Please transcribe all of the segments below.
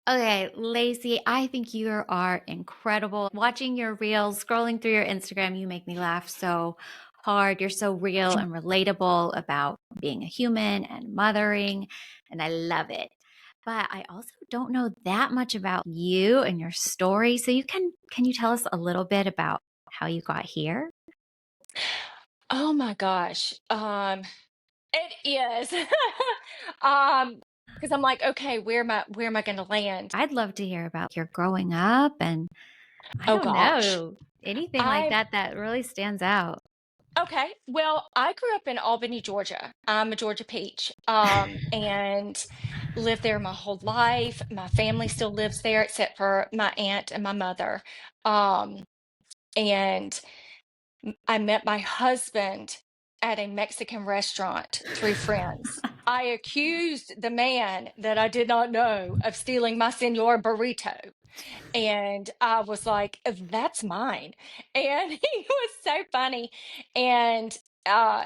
Okay, Lacey, I think you are incredible. Watching your reels, scrolling through your Instagram, you make me laugh so hard. You're so real and relatable about being a human and mothering, and I love it. But I also don't know that much about you and your story. So can you tell us a little bit about how you got here? Oh my gosh. It is. Um, because I'm like, okay, where am I gonna land? I'd love to hear about your growing up and I Oh don't gosh. know, anything like I that really stands out. okay. Well, I grew up in Albany, Georgia. I'm a Georgia peach. And lived there my whole life. My family still lives there, except for my aunt and my mother. Um, and I met my husband at a Mexican restaurant through friends. I accused the man that I did not know of stealing my senor burrito. And I was like, that's mine. And he was so funny. And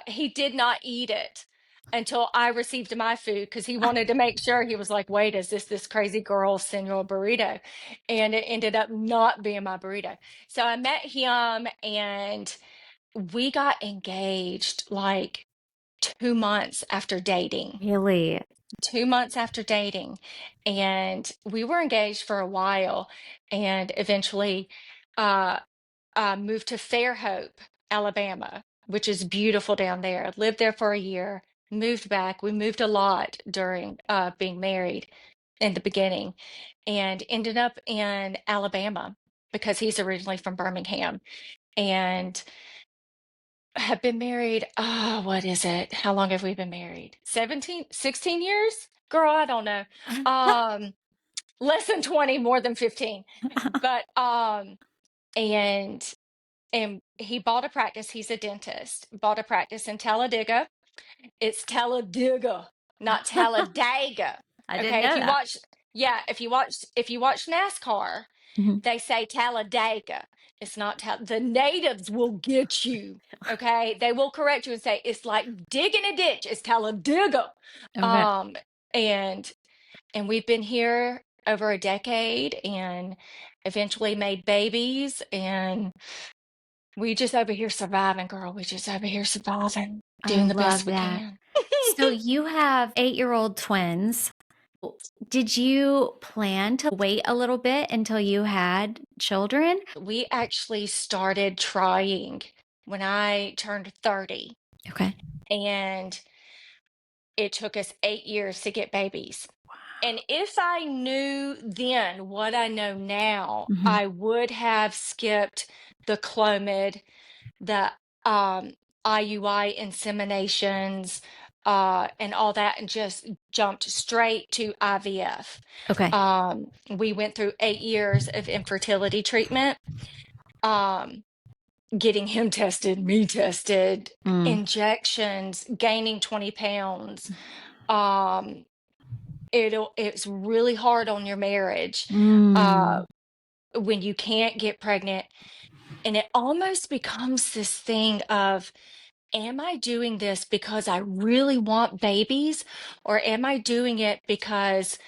he did not eat it until I received my food because he wanted to make sure. He was like, wait, is this crazy girl senor burrito? And it ended up not being my burrito. So I met him and we got engaged like 2 months after dating. Really? 2 months after dating. And we were engaged for a while and eventually uh, moved to Fairhope, Alabama, which is beautiful down there. Lived there for a year, moved back. We moved a lot during being married in the beginning and ended up in Alabama because he's originally from Birmingham. And have been married, what is it? How long have we been married? 17, 16 years? Girl, I don't know. Um, Less than 20, more than 15. But and and he bought a practice. He's a dentist. Bought a practice in Talladega. It's Talladega, not Talladega. I didn't Okay, know that. if you watch NASCAR, Mhm. they say Talladega. It's not the natives will get you. Okay, they will correct you and say it's like digging a ditch. It's Talladega. Okay. Um, and and we've been here over a decade, and eventually made babies, and we just over here surviving, girl. We just over here surviving, I doing the love best we that. can. So you have 8-year-old twins. Did you plan to wait a little bit until you had children? We actually started trying when I turned 30, Okay. and it took us 8 years to get babies. And if I knew then what I know now, Mhm. I would have skipped the Clomid, the IUI inseminations, and all that, and just jumped straight to IVF. Okay. We went through 8 years of infertility treatment, um, getting him tested, me tested, Mm. injections, gaining 20 pounds. Um, it's really hard on your marriage Mm. uh, when you can't get pregnant, and it almost becomes this thing of, am I doing this because I really want babies, or am I doing it because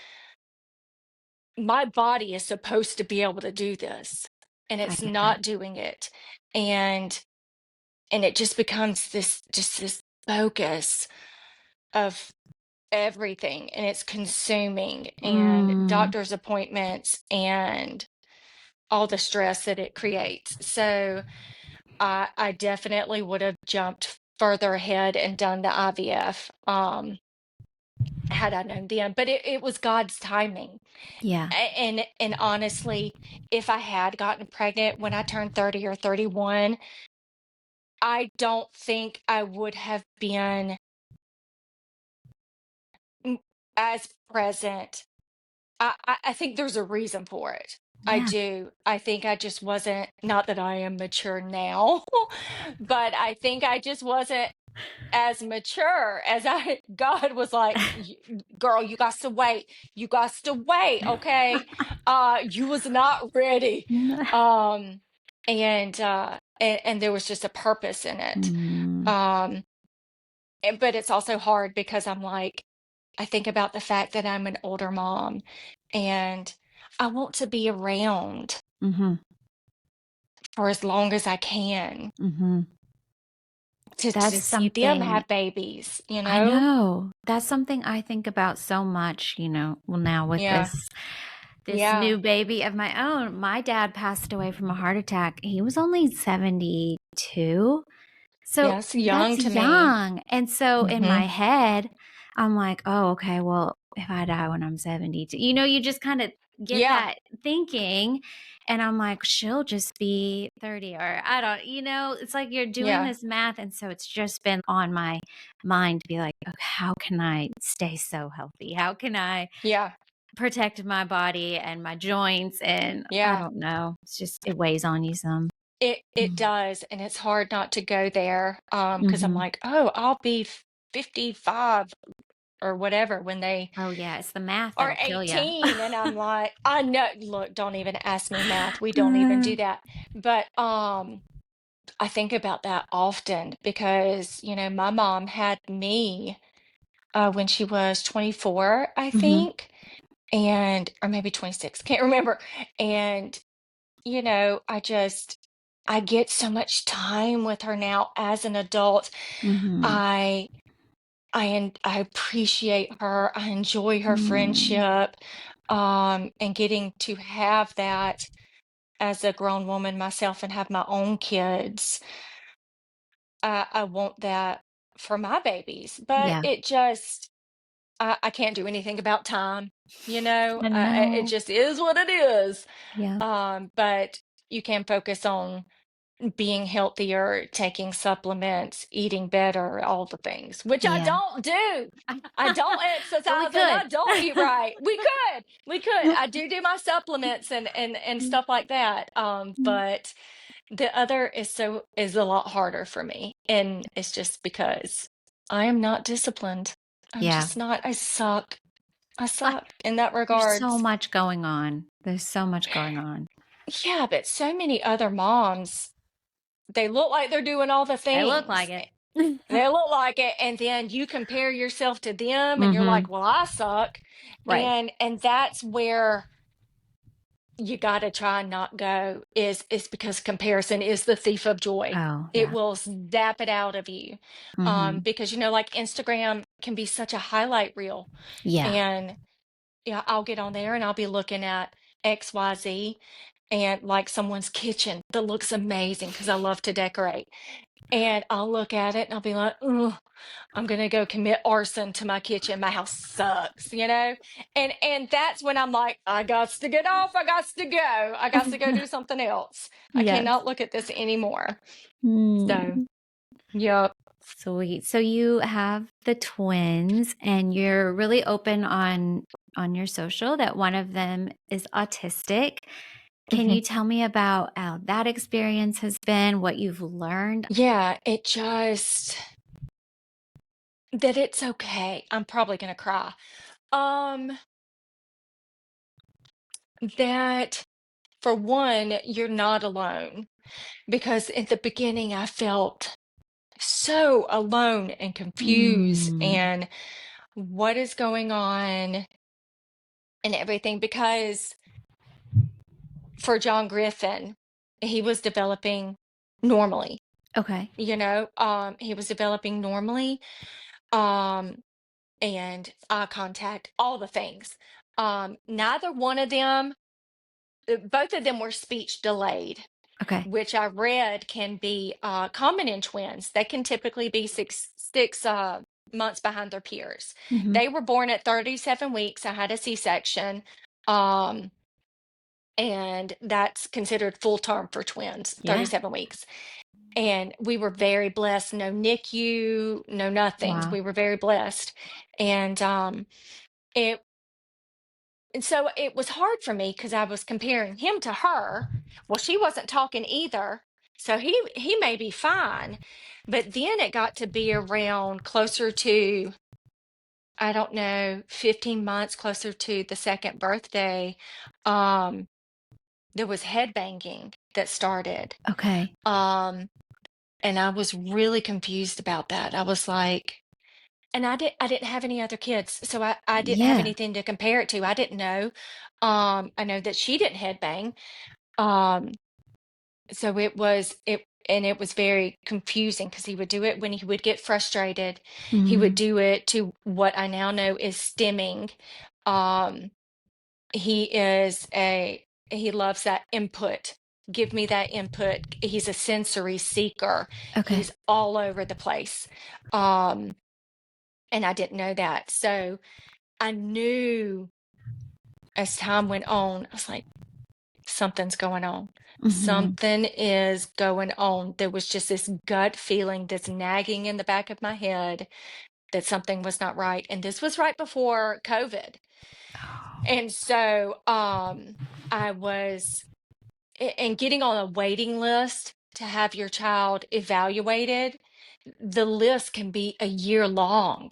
my body is supposed to be able to do this and I it's get that. not doing it? And it just becomes this focus of everything, and it's consuming, and Mm. doctor's appointments and all the stress that it creates. So I definitely would have jumped further ahead and done the IVF, had I known then. But it was God's timing. Yeah. And honestly, if I had gotten pregnant when I turned 30 or 31, I don't think I would have been mm, as present. I think there's a reason for it. I Yeah. do. I think I just wasn't, not that I am mature now, but I think I just wasn't as mature as I, God was like, Girl, you got to wait. You got to wait, okay? You was not ready." Um, and there was just a purpose in it. Mm. Um, but it's also hard because I'm like, I think about the fact that I'm an older mom, and I want to be around Mhm. for as long as I can Mhm. to That's see them something have babies, you I know? know. That's something I think about so much, well, now with Yeah. this Yeah. new baby of my own. My dad passed away from a heart attack. He was only 72. So Yes, that's young to me. young. And so in Hmm. my head, I'm like, oh, okay, well, if I die when I'm 72, you just kind of get Yeah. that thinking. And I'm like, she'll just be 30, or I don't, it's like you're doing Yeah. this math. And so it's just been on my mind to be like, okay, how can I stay so healthy? How can I Yeah. protect my body and my joints? And I Yeah. don't know. It weighs on you some. It does, and it's hard not to go there, because I'm Mm-hmm. like, "Oh, I'll be 55 or whatever when they Oh, yeah. It's the math are that'll kill you. 18," and I'm like, I know, look, don't even ask me math. We don't even do that. But I think about that often because, my mom had me when she was 24, I Mhm, think, and or maybe 26, can't remember. And I get so much time with her now as an adult. mhm, I I appreciate her. I enjoy her mm, friendship, and getting to have that as a grown woman myself and have my own kids. I want that for my babies, but yeah, I can't do anything about time. I It know, just is what it is. yeah, But you can focus on being healthier, taking supplements, eating better, all the things, which I yeah. don't do. I don't But we exercise and could. I don't eat right. We could. I do my supplements and stuff like that. But the other is a lot harder for me, and it's just because I am not disciplined. I'm Yeah, just not. I suck. I uh, suck in that there's so regards. much going on. There's so much going on. Yeah, but so many other moms, they look like they're doing all the They look like things. it. They look like it, and then you compare yourself to them and you're like, Mhm, "Well, I suck." right. And that's where you got to try and not go is because comparison is the thief of joy. Oh, It yeah. will zap it out of you. Mhm. Because like Instagram can be such a highlight reel, Yeah. and yeah, I'll get on there and I'll be looking at XYZ and like someone's kitchen that looks amazing because I love to decorate. And I'll look at it and I'll be like, "Ugh, I'm gonna go commit arson to my kitchen. My house sucks." And that's when I'm like, I got to get off. I got to go. I got to go do something else. I Yes. cannot look at this anymore. So, Mm. yep. Sweet. So you have the twins and you're really open on your social that one of them is autistic. Can Mhm. you tell me about how that experience has been, what you've learned? Yeah, it just that it's okay. I'm probably gonna cry. Um, that for one, you're not alone because at the beginning I felt so alone and confused Mm. and what is going on and everything because for John Griffin, he was developing normally, Okay. he was developing normally, um, and eye contact, all the things. Neither one of them, both of them were speech delayed, Okay. which I read can be common in twins. They can typically be six months behind their peers. Mhm. They were born at 37 weeks. I had a C-section, um, and that's considered full term for twins, Yeah. 37 weeks. And we were very blessed. No NICU, no nothings. Wow. We were very blessed, and it and so it was hard for me because I was comparing him to her. Well, she wasn't talking either. So he may be fine. But then it got to be around closer to, I don't know, 15 months closer to the second birthday. Um, there was head banging that started. Okay. Um, and I was really confused about that. I was like, And I didn't have any other kids, so I didn't have Yeah. anything to compare it to. I didn't know. I know that she didn't headbang. Um, so it was very confusing because he would do it when he would get frustrated. He would Mhm. do it to what I now know is stimming. Um, he is a he loves that input. Give me that input. He's a sensory seeker. Okay. He's all over the place. Um, and I didn't know that. So I knew as time went on, I was like, something's going on. Mhm. Something is going on. There was just this gut feeling, this nagging in the back of my head that something was not right. And this was right before COVID. Oh. And so I was and getting on a waiting list to have your child evaluated, the list can be a year long.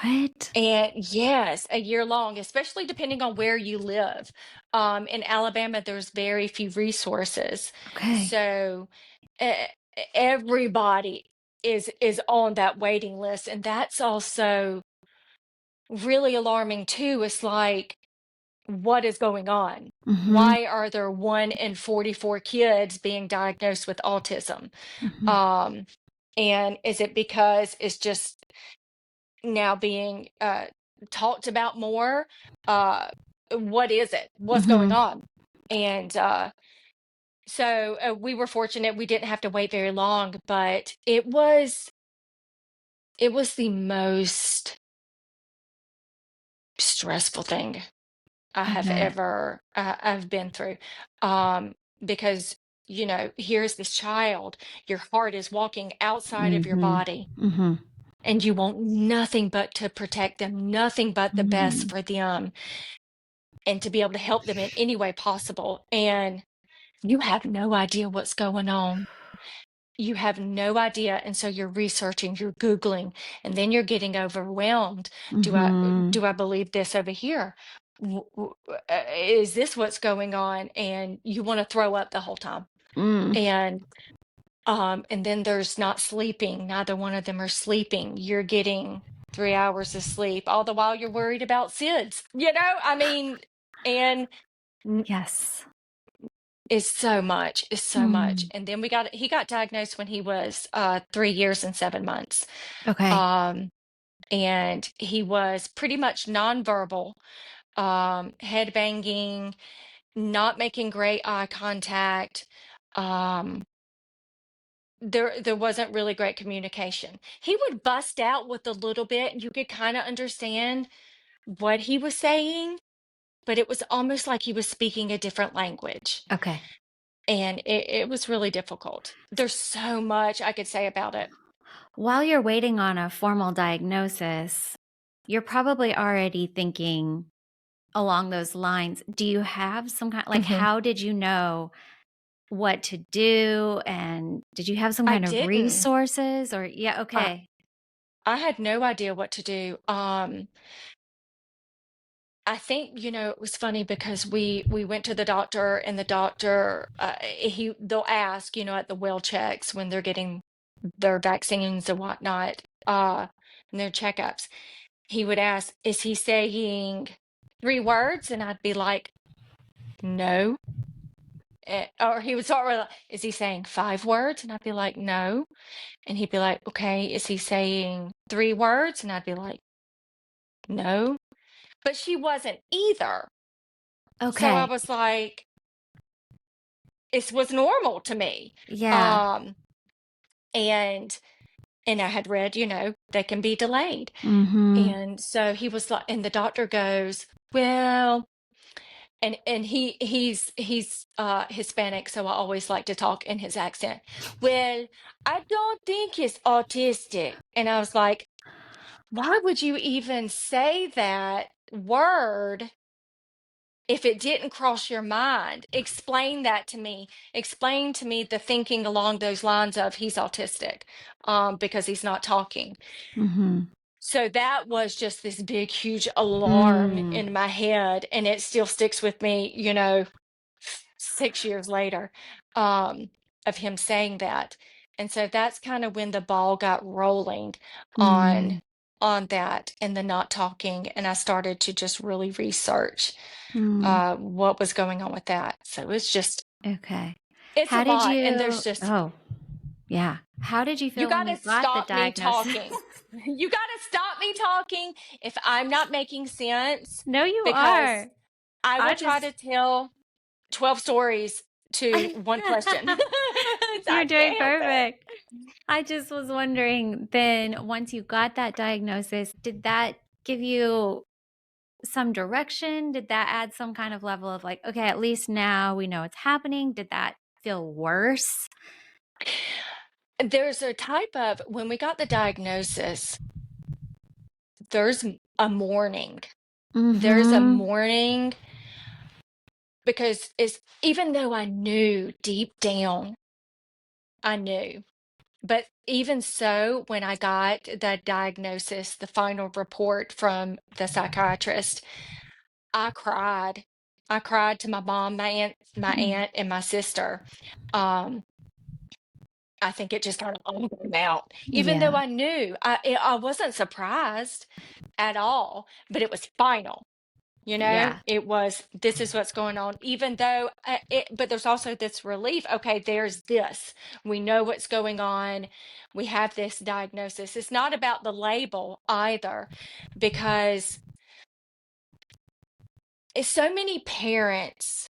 What? And yes, a year long, especially depending on where you live. In Alabama, there's very few resources, Okay. so e- everybody is on that waiting list, and that's also really alarming too. It's like, what is going on? Mhm. Why are there 1 in 44 kids being diagnosed with autism? Mhm. Um, and is it because it's just now being talked about more? Uh, what is it? What's going Mhm. on? And so we were fortunate; we didn't have to wait very long, but it was the most stressful thing I I have bet. ever I've been through. Um, because here's this child, your heart is walking outside of your Mhm. body, Mhm. and you want nothing but to protect them, nothing but the best Mhm. for them, and to be able to help them in any way possible. And you have no idea what's going on. You have no idea. And so you're researching, you're Googling, and then you're getting overwhelmed. Do I Mhm. do I believe this over here? Is this what's going on? And you want to throw up the whole time. Mm. And then there's not sleeping. Neither one of them are sleeping. You're getting 3 hours of sleep, all the while you're worried about SIDS. I mean, and Yes. it's so much. Mm. And then he got diagnosed when he was 3 years and 7 months. Okay. Um, and he was pretty much nonverbal, head banging, not making great eye contact. Um, there wasn't really great communication. He would bust out with a little bit, and you could kind of understand what he was saying, but it was almost like he was speaking a different language. Okay. And it was really difficult. There's so much I could say about it. While you're waiting on a formal diagnosis, you're probably already thinking along those lines. Do you have some kind, like, Hmm. how did you know what to do? And did you have some I kind of didn't. resources or, yeah, I, okay. I had no idea what to do. I think, it was funny because we went to the doctor, and the doctor they'll ask, at the well checks when they're getting their vaccines and whatnot, and their checkups. He would ask, "Is he saying 3 words?" And I'd be like, "No." Or he would start with, "Is he saying 5 words?" And I'd be like, "No." And he'd be like, "Okay, is he saying 3 words?" And I'd be like, "No." But she wasn't either. So I Okay. was like, it was normal to me. Yeah. Um, and and I had read, they can be delayed. Mhm. And so he was like, and the doctor goes, "Well," and he's Hispanic, so I always like to talk in his accent. "Well, I don't think he's autistic." And I was like, why would you even say that word if it didn't cross your mind? Explain that to me. Explain to me the thinking along those lines of he's autistic, because he's not talking. Mhm. So that was just this big, huge alarm Mm. in my head, and it still sticks with me, 6 years later, um, of him saying that. And so that's kind of when the ball got rolling on Mm. on that and the not talking, and I started to just really research Mm, what was going on with that. So okay. it's a How did lot, and you oh, yeah. How did you you feel when got you to got the stop me diagnosis? talking. You got to stop me talking if I'm not making sense, No, you because are. I will I try just to tell 12 stories to one question. You're I doing can't help it. perfect. I just was wondering, then once you got that diagnosis, did that give you some direction? Did that add some kind of level of like, okay, at least now we know it's happening? Did that feel worse? There's a type of, when we got the diagnosis, there's a mourning. There's a Mm-hmm. mourning because it's, even though I knew deep down, I knew. But even so, when I got the diagnosis, the final report from the psychiatrist, I cried. I cried to my mom, my aunt, and my sister. Um, I think it just kind of all came out. Even though Yeah. I knew, I wasn't surprised at all, but it was final. Yeah. It was, this is what's going on, even though but there's also this relief. Okay, there's this. We know what's going on. We have this diagnosis. It's not about the label either, because it's so many parents,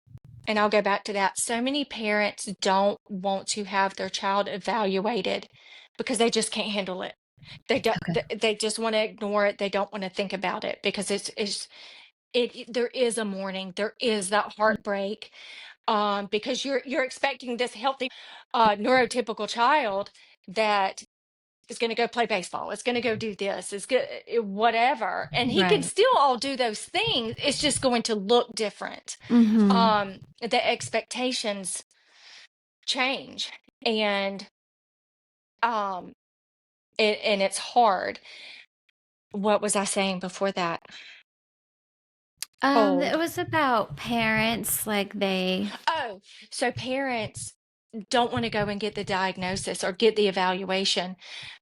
and I'll go back to that. So many parents don't want to have their child evaluated because they just can't handle it. They don't, Okay. they just want to ignore it. They don't want to think about it because there is a mourning, there is that heartbreak, because you're expecting this healthy neurotypical child that is going to go play baseball, it's going to go do this, it's good, whatever, and he can Right. still all do those things. It's just going to look different. Mm-hmm. The expectations change, and um and it's hard. What was I saying before that? It Old. was about parents, like they Oh, so parents don't want to go and get the diagnosis or get the evaluation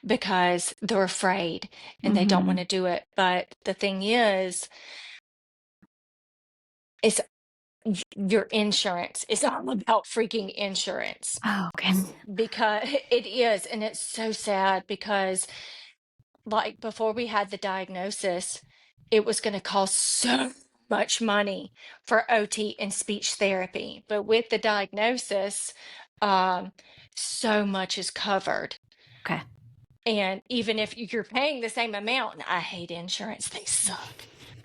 because they're afraid and they don't mm-hmm. want to do it. But the thing is, it's your insurance. It's all about freaking insurance, Oh, okay. because it is. And it's so sad because, like, before we had the diagnosis, it was going to cost so much money for OT and speech therapy. But with the diagnosis, um, so much is covered. Okay. And even if you're paying the same amount, and I hate insurance, they suck.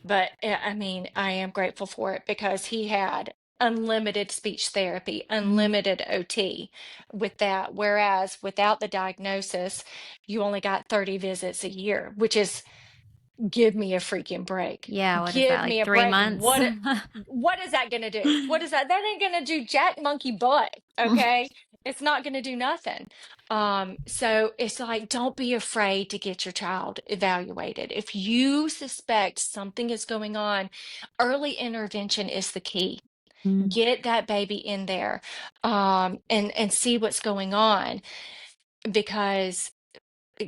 But I mean, I am grateful for it because he had unlimited speech therapy, Mhm. unlimited OT with that. Whereas without the diagnosis, you only got 30 visits a year, which is, give me a freaking break. Yeah, what is that, Give like me a 3 break. months? What is that gonna do? What is that? That ain't gonna do jack monkey butt, okay? It's not gonna do nothing. So it's like, don't be afraid to get your child evaluated. If you suspect something is going on, early intervention is the key. Mm. Get that baby in there, and see what's going on, because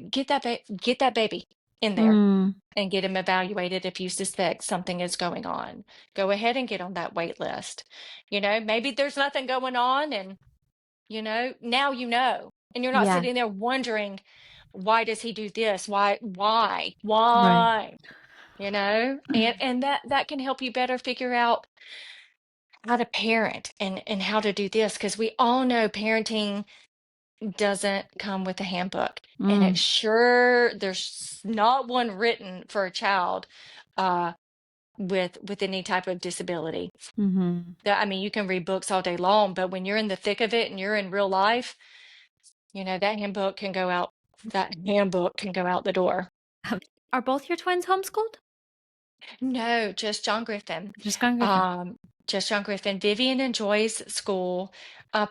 get that baby in there Mm. and get him evaluated if you suspect something is going on. Go ahead and get on that wait list. Maybe there's nothing going on, and now and you're not Yeah, sitting there wondering, why does he do this? Why? right. Why? And that can help you better figure out how to parent and how to do this, because we all know parenting doesn't come with a handbook, and Mm. there's not one written for a child uh with any type of disability. Mhm. I mean, you can read books all day long, but when you're in the thick of it and you're in real life, that handbook can go out the door. Are both your twins homeschooled? No, just John Griffin. Just Gone Griffin. Um, just John Griffin. Vivian enjoys school.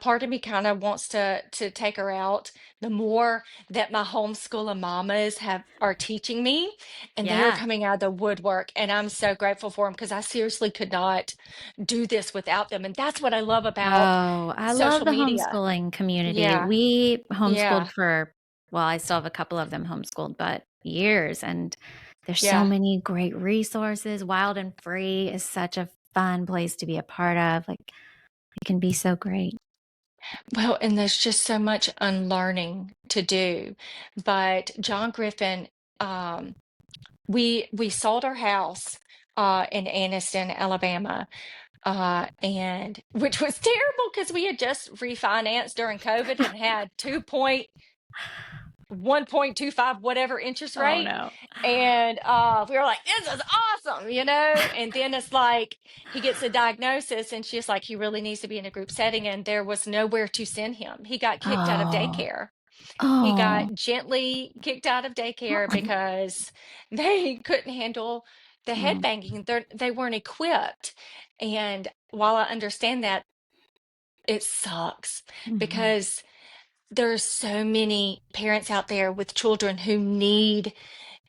Part of me kind of wants to take her out. The more that my homeschooling mamas are teaching me, and they are Yeah. coming out of the woodwork, and I'm so grateful for them, because I seriously could not do this without them. And that's what I love about Oh, I love social the media. homeschooling community. Yeah, We homeschooled yeah. for well, I still have a couple of them homeschooled, but years. And there's so Yeah. many great resources. Wild and Free is such a fun place to be a part of. Like, it can be so great. Well, and there's just so much unlearning to do. But John Griffin, um, we sold our house in Anniston, Alabama, and which was terrible because we had just refinanced during COVID and had 1.25 whatever interest Oh rate. no. And we were like, this is awesome, you know? And then it's like he gets a diagnosis and she's like, he really needs to be in a group setting. And there was nowhere to send him. He got kicked out of Oh. daycare. He Oh. got gently kicked out of daycare Oh. because they couldn't handle the Oh. headbanging. They weren't equipped. And while I understand that, it sucks Mhm. because there's so many parents out there with children who need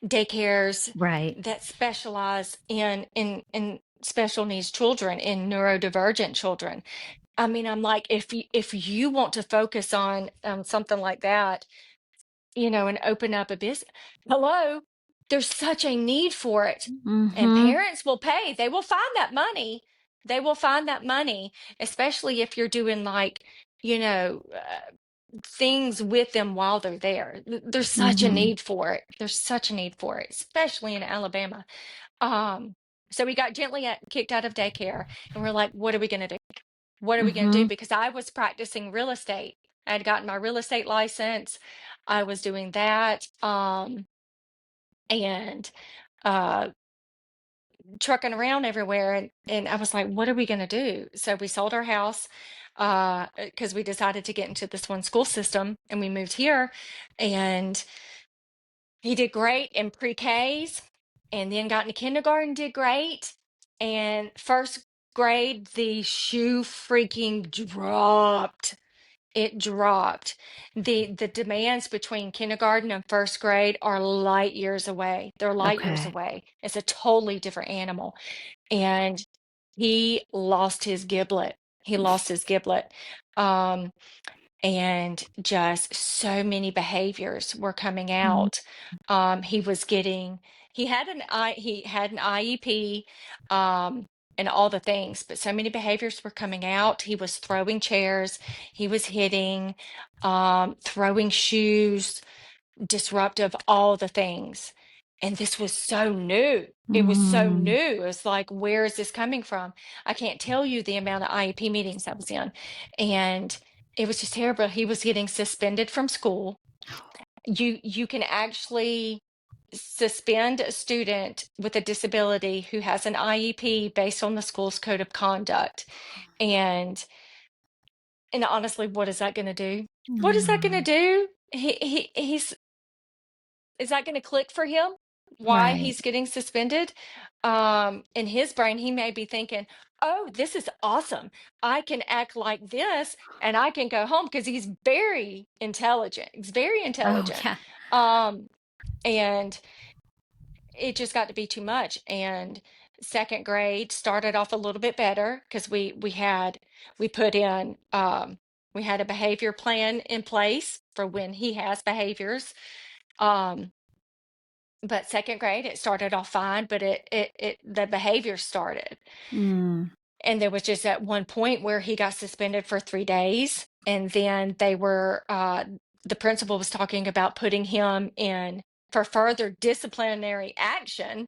daycares Right. that specialize in special needs children, in neurodivergent children. I mean, I'm like, if you want to focus on something like that, and open up a business. Hello, there's such a need for it. And Mhm. parents will pay. They will find that money. They will find that money, especially if you're doing like, you know, uh, things with them while they're there. There's such a Mhm. need for it. There's such a need for it, especially in Alabama. Um, so we got gently kicked out of daycare, and we're like, what are we going to do? What are we going to do? Mhm. Because I was practicing real estate. I had gotten my real estate license. I was doing that, and uh, trucking around everywhere. And I was like, what are we going to do? So we sold our house because we decided to get into this one school system, and we moved here. And he did great in pre-Ks, and then got into kindergarten, did great. And first grade, the shoe freaking dropped. It dropped. The demands between kindergarten and first grade are light years away. They're light years Okay. away. It's a totally different animal. And he lost his giblet. He lost his giblet. Um, and just so many behaviors were coming Mhm. out. He was getting, he had an IEP, and all the things, but so many behaviors were coming out. He was throwing chairs, he was hitting, throwing shoes, disruptive, all the things. And this was so new. It was so Mhm. new. It's like, where is this coming from? I can't tell you the amount of IEP meetings I was in. And it was just terrible. He was getting suspended from school. You can actually suspend a student with a disability who has an IEP based on the school's code of conduct. And and honestly, what is that going to do? What is that going to Mm. do? He's is that going to click for him why Right. he's getting suspended? In his brain, he may be thinking, oh, this is awesome. I can act like this and I can go home, because he's very intelligent. He's very Oh intelligent. yeah. Um, and it just got to be too much. And second grade started off a little bit better because we put in we had a behavior plan in place for when he has behaviors. Um, but second grade, it started off fine, but the behavior started. Mm. And there was just at one point where he got suspended for 3 days. And then the principal was talking about putting him in for further disciplinary action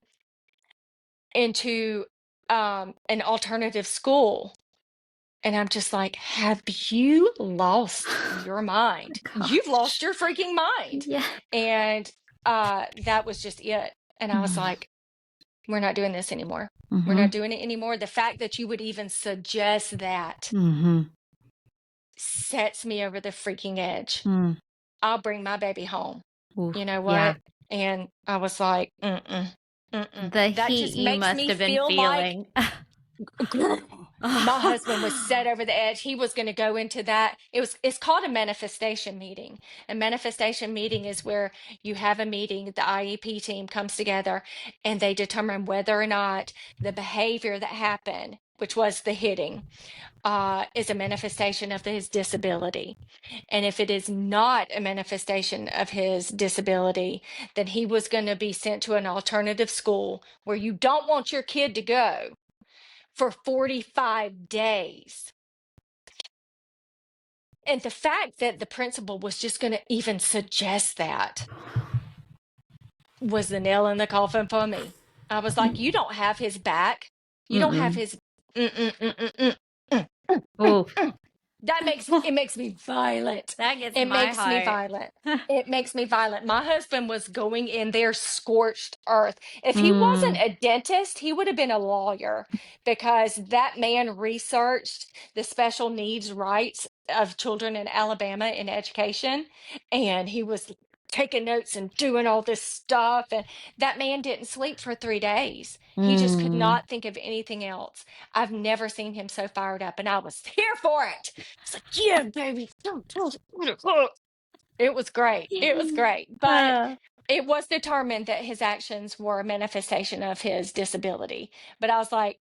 into an alternative school. And I'm just like, have you lost your mind? You've lost Gosh. your freaking mind. Yeah. And that was just it. And I was Mm. like, we're not doing this anymore. We're not Mhm. doing it anymore. The fact that you would even suggest that Mhm. sets me over the freaking edge. Mm. I'll bring my baby home. Oof. You know Yeah. what? And I was like, mm-mm, mm-mm. The That heat just you makes must me have been feel like, feeling. girl, my husband was set over the edge. He was going to go into that. It's called a manifestation meeting. A manifestation meeting is where you have a meeting, the IEP team comes together, and they determine whether or not the behavior that happened which was the hitting, is a manifestation of his disability. And if it is not a manifestation of his disability, then he was going to be sent to an alternative school where you don't want your kid to go for 45 days. And the fact that the principal was just going to even suggest that was the nail in the coffin for me. I was like, you don't have his back. You don't have Mm-mm. his. Mm-mm. Oh, It makes me violent. that gets It my makes me heart. violent. It makes me violent. My husband was going in there scorched earth. If he wasn't Mm, a dentist, he would have been a lawyer, because that man researched the special needs rights of children in Alabama in education, and he was taking notes and doing all this stuff. And that man didn't sleep for 3 days. He just could mm, not think of anything else. I've never seen him so fired up, and I was here for it. It's like, yeah, baby. It was great. It was great. But uh, it was determined that his actions were a manifestation of his disability. But I was like,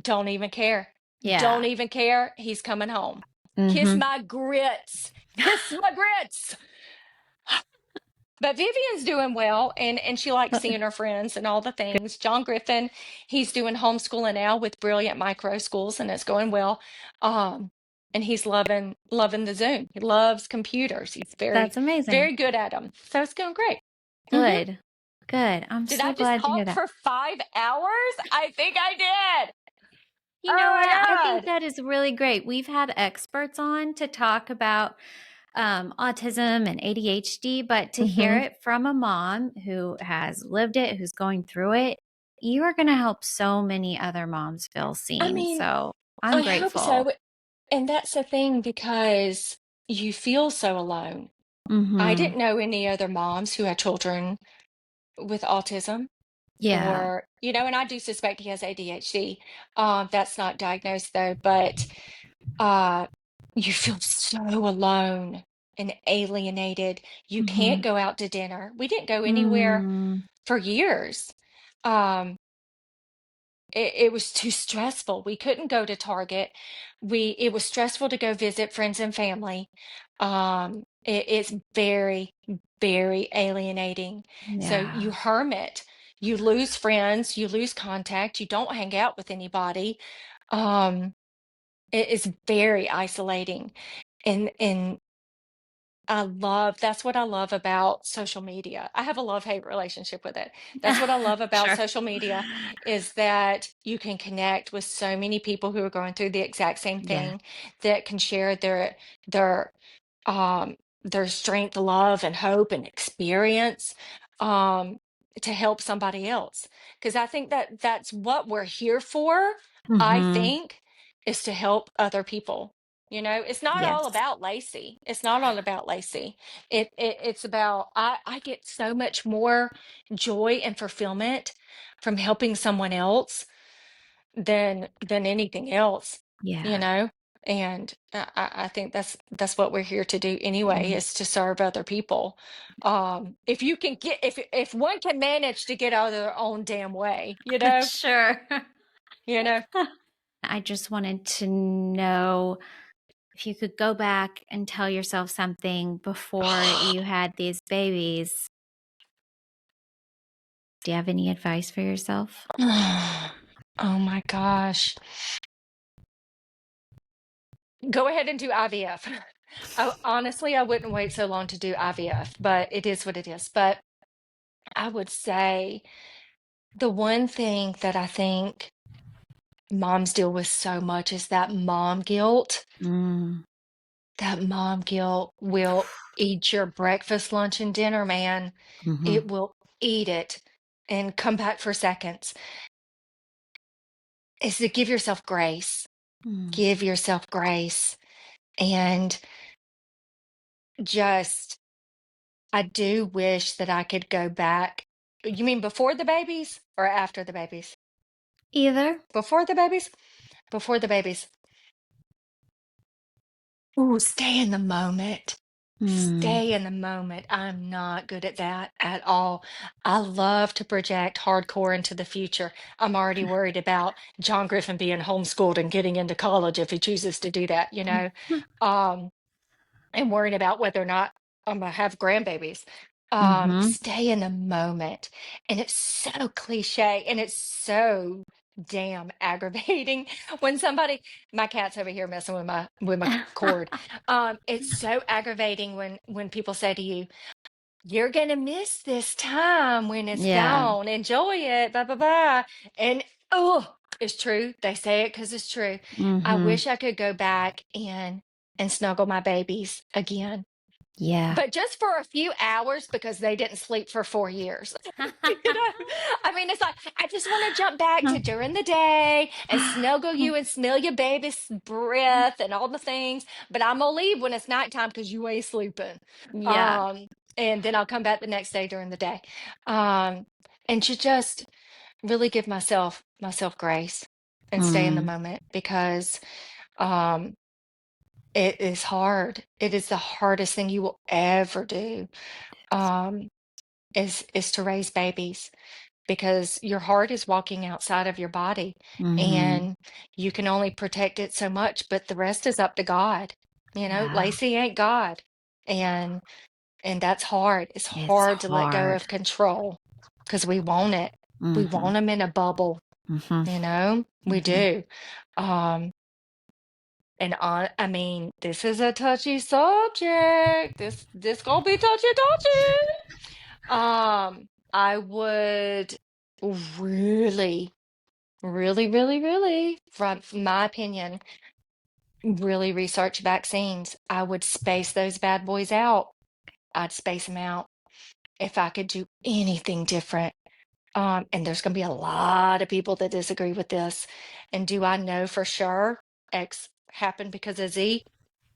don't even care. yeah. Don't even care. He's coming home. Kiss Mm-hmm. my grits. Kiss my grits. But Vivian's doing well, and she likes seeing her friends and all the things. John Griffin, he's doing homeschooling now with Brilliant Micro Schools, and it's going well. Um, and he's loving the Zoom. He loves computers. He's very, That's amazing. very good at them. So it's going great. Hmm. Good. Good. I'm Did I so just glad to hear talk that. for 5 hours? I think I did. You know Oh what? I my think God. that is really great. We've had experts on to talk about autism and ADHD, but to hear Hmm. it from a mom who has lived it, who's going through it, you are going to help so many other moms feel I seen. mean, So I'm I hope grateful. so. And that's the thing, because you feel so alone. I Mm-hmm. didn't know any other moms who had children with autism, Yeah. or, and I do suspect he has ADHD. That's not diagnosed though, but uh, you feel so alone and alienated. You Mm-hmm. can't go out to dinner. We didn't go anywhere Mm, for years. Um, it was too stressful. We couldn't go to Target. It was stressful to go visit friends and family. It's very, very alienating. So yeah. you hermit, you lose friends, you lose contact, you don't hang out with anybody. Um, it is very isolating. And that's what I love about social media. I have a love-hate relationship with it. That's what I love about Sure. social media, is that you can connect with so many people who are going through the exact same Yeah. thing, that can share their their strength, love, and hope and experience, um, to help somebody else. Because I think that that's what we're here for, I Mm-hmm. think, is to help other people. It's not all Yes. about Lacey. It's not all about Lacey. It's about, I get so much more joy and fulfillment from helping someone else than anything else, you Yeah. know? And I think that's what we're here to do anyway, Mm. is to serve other people. If you can get if one can manage to get out of their own damn way, Sure. you know. I just wanted to know if you could go back and tell yourself something before you had these babies. Do you have any advice for yourself? Oh my gosh. Go ahead and do IVF. Honestly, I wouldn't wait so long to do IVF, but it is what it is. But I would say the one thing that I think moms deal with so much is that mom guilt. Mm. That mom guilt will eat your breakfast, lunch, and dinner, man. Mm-hmm. It will eat it and come back for seconds. Is to give yourself grace. Mm. Give yourself grace. And just, I do wish that I could go back. You mean before the babies or after the babies? Either. Before the babies? Before the babies. Ooh, stay in the moment. Mm. Stay in the moment. I'm not good at that at all. I love to project hardcore into the future. I'm already worried about John Griffin being homeschooled and getting into college if he chooses to do that, um, and worrying about whether or not I'm gonna have grandbabies. Mhm. Stay in the moment. And it's so cliche and it's so damn aggravating when somebody, my cat's over here messing with my cord. It's so aggravating when people say to you, "You're gonna miss this time when it's Yeah. gone. Enjoy it, blah blah blah." And oh, it's true. They say it because it's true. I Mhm. wish I could go back and snuggle my babies again, Yeah. but just for a few hours because they didn't sleep for 4 years. You know, I mean, it's like I just want to jump back to during the day and snuggle you and smell your baby's breath and all the things. But I'm gonna leave when it's nighttime because you ain't sleeping. Yeah. Um, and then I'll come back the next day during the day. Um, and to just really give myself grace and stay in the Mm. moment because um it is hard. It is the hardest thing you will ever do. Um, is to raise babies because your heart is walking outside of your body Mhm. and you can only protect it so much, but the rest is up to God. Yeah. Lacey ain't God. And that's hard. It's It's hard to let go hard. of control because we want it. We Mhm. want them in a bubble, Mhm. we Mhm. do. Um, and I mean, this is a touchy subject. This gonna be touchy. I would really, really, really, really, from my opinion, really research vaccines. I would space those bad boys out. I'd space them out if I could do anything different. And there's going to be a lot of people that disagree with this. And do I know for sure X happened because of Z?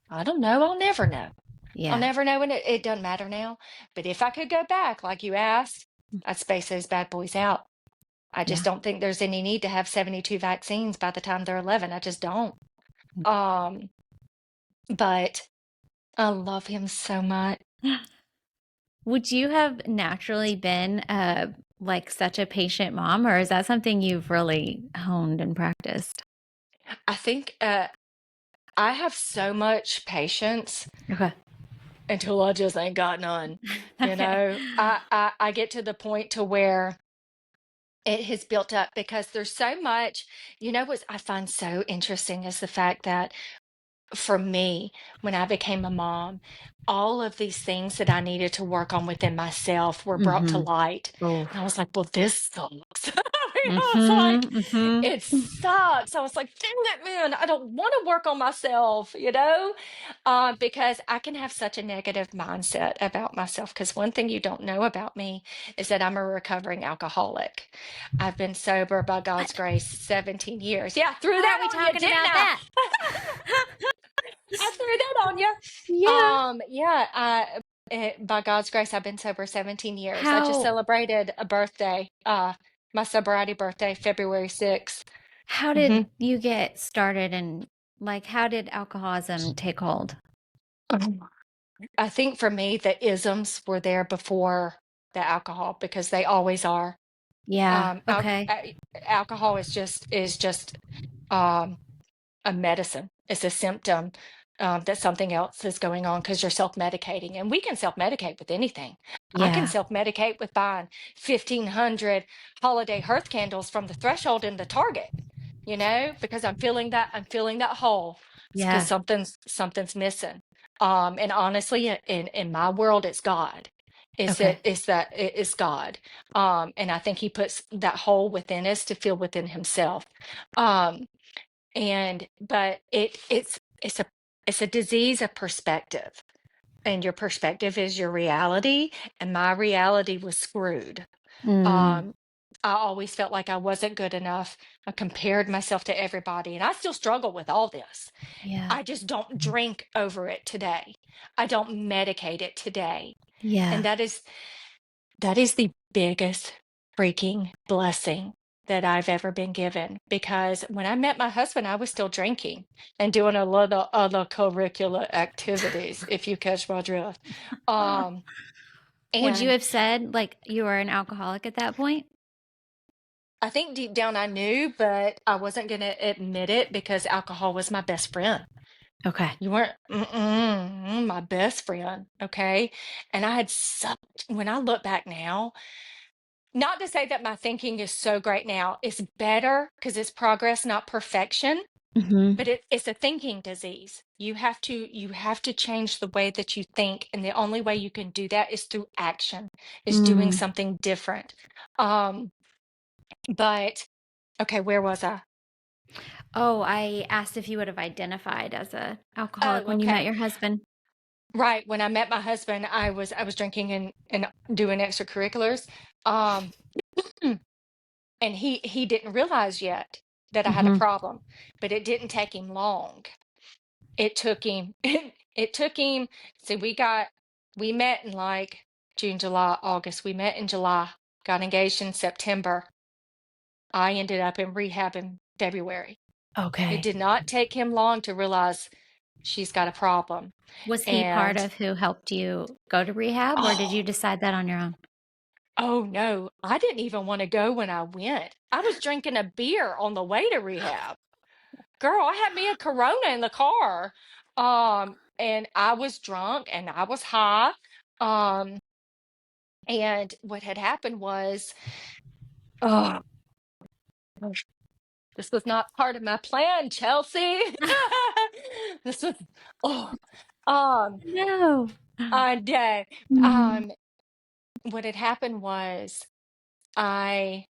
I don't know. I'll never know. I'll Yeah. never know, and it doesn't matter now. But if I could go back, like you asked, I'd space those bad boys out. I just Yeah. don't think there's any need to have 72 vaccines by the time they're 11. I just don't. Um, but I love him so much. Would you have naturally been like such a patient mom, or is that something you've really honed and practiced? I think I have so much patience Okay. until I just ain't got none. Okay. I get to the point to where it has built up because there's so much, what I find so interesting is the fact that for me, when I became a mom, all of these things that I needed to work on within myself were brought to Mhm. light. Oh. And I was like, well, this sucks. I was Mhm. like, Mhm. it sucks. I was like, dang it, man, I don't want to work on myself, because I can have such a negative mindset about myself. Because one thing you don't know about me is that I'm a recovering alcoholic. I've been sober by God's What? grace 17 years. Yeah, threw Why that aren't we on you, talking didn't about I? that? I threw that on you. Yeah. Yeah, by God's grace, I've been sober 17 years. I just How celebrated a birthday, my sobriety birthday, February 6th. how hmm did you get started and like how did alcoholism take hold? I think for me, the isms were there before the alcohol because they always are. Yeah. Um, al- Okay. a- Alcohol is just um, a medicine. It's a symptom that something else is going on because you're self-medicating. And we can self-medicate with anything. I can Yeah. self-medicate with buying 1,500 holiday hearth candles from the threshold in the Target, because I'm feeling that hole because Yeah. something's missing. And honestly, in my world, it's God. Okay. It's God. And I think he puts that hole within us to fill within himself. Um, but it's a disease of perspective, and your perspective is your reality, and my reality was screwed. Mm. um I always felt like I wasn't good enough. I compared myself to everybody, and I still struggle with all this. Yeah. I just don't drink over it today. I don't medicate it today. And Yeah. that is the biggest freaking blessing. that I've ever been given, because when I met my husband, I was still drinking and doing a lot of other curricular activities, if you catch my drift. Um, Would you and have said like you were an alcoholic at that point? I think deep down I knew, but I wasn't going to admit it because alcohol was my best friend. Okay. You weren't my best friend, okay? And I had such, when I look back now, not to say that my thinking is so great now, it's better because it's progress, not perfection, Mm-hmm. but it's a thinking disease. You have to change the way that you think, and the only way you can do that is through action, is doing Mm. something different. Um, but okay, where was I? Oh, I asked if you would have identified as a alcoholic Oh, when you met okay. your husband. Right. When I met my husband, I was drinking and doing extracurriculars. Um, and he didn't realize yet that I had a Mm-hmm. problem, but it didn't take him long. It took him it took him, see, we met in like June, July, August. We met in July, got engaged in September. I ended up in rehab in February. It Okay. did not take him long to realize she's got a problem. Was he part And of who helped you go to rehab, or did you oh, decide that on your own? oh no, I didn't even want to go when I went. I was drinking a beer on the way to rehab. Girl, I had me a Corona in the car. And I was drunk and I was high. Um, and what had happened was, oh, gosh, this was not part of my plan, Chelsea. This was, oh, um, No. I did. Mm. Um, what had happened was I,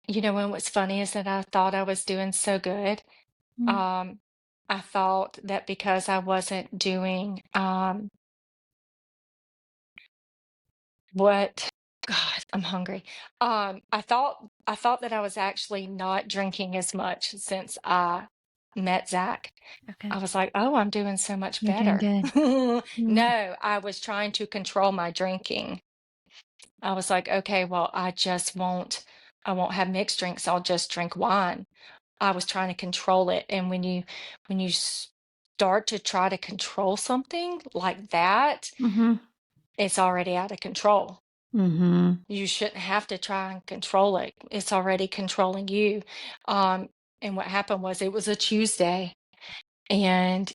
and what's funny is that I thought I was doing so good. Mm. Um, I thought that because I wasn't doing what God, I'm hungry. I thought that I was actually not drinking as much since I met Zach. Okay. I was like, oh, I'm doing so much You're doing better. good. Mm. No, I was trying to control my drinking. I was like, okay, well, I won't have mixed drinks. I'll just drink wine. I was trying to control it. And when you start to try to control something like that, Mm-hmm. it's already out of control. Mm-hmm. You shouldn't have to try and control it. It's already controlling you. Um, and what happened was it was a Tuesday, and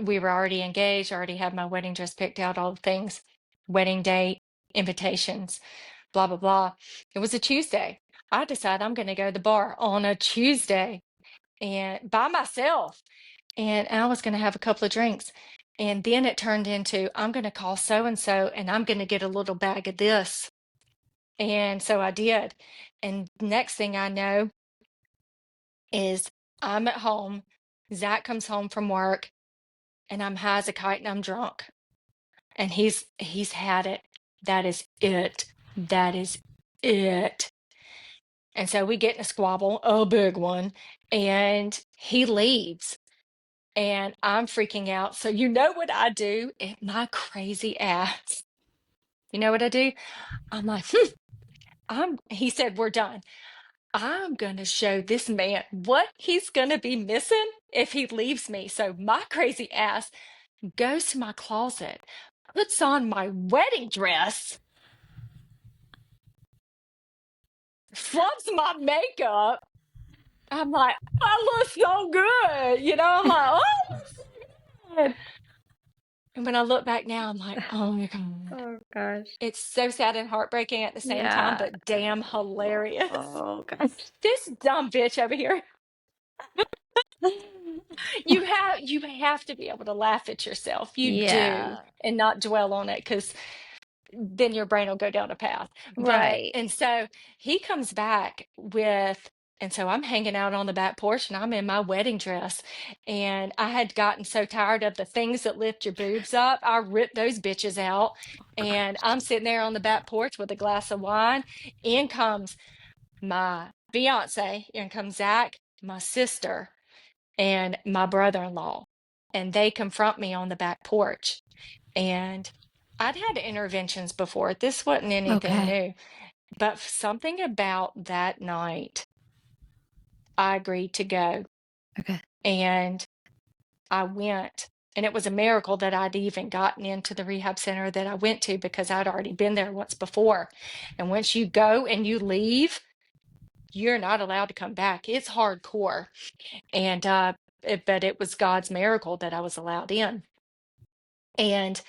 we were already engaged, I already had my wedding dress picked out, all the things, wedding date, invitations, blah, blah, blah. It was a Tuesday. I decided I'm going to go to the bar on a Tuesday and by myself. And I was going to have a couple of drinks. And then it turned into, I'm going to call so and so and I'm going to get a little bag of this. And so I did. And next thing I know is I'm at home. Zach comes home from work and I'm high as a kite and I'm drunk. And he's had it. That is it. That is it. And so we get in a squabble, a big one, and he leaves. And I'm freaking out. So you know what I do? My crazy ass. You know what I do? I'm like, he said, we're done. I'm going to show this man what he's going to be missing if he leaves me. So my crazy ass goes to my closet, puts on my wedding dress, flubs my makeup. I'm like, I look so good. I'm like, oh, I look so good. And when I look back now, I'm like, oh my God. Oh gosh. It's so sad and heartbreaking at the same time, Yeah. but damn hilarious. Oh gosh. This dumb bitch over here. You have to be able to laugh at yourself. You do, Yeah. and not dwell on it, because then your brain will go down a path. But Right. and so he comes back with, and so I'm hanging out on the back porch and I'm in my wedding dress. And I had gotten so tired of the things that lift your boobs up. I ripped those bitches out. And I'm sitting there on the back porch with a glass of wine. In comes my fiance, in comes Zach, my sister, and my brother-in-law. And they confront me on the back porch. And I'd had interventions before. This wasn't anything Okay. new. But something about that night, I agreed to go, Okay. and I went. And it was a miracle that I'd even gotten into the rehab center that I went to, because I'd already been there once before. And once you go and you leave, you're not allowed to come back. It's hardcore. And but it was God's miracle that I was allowed in. And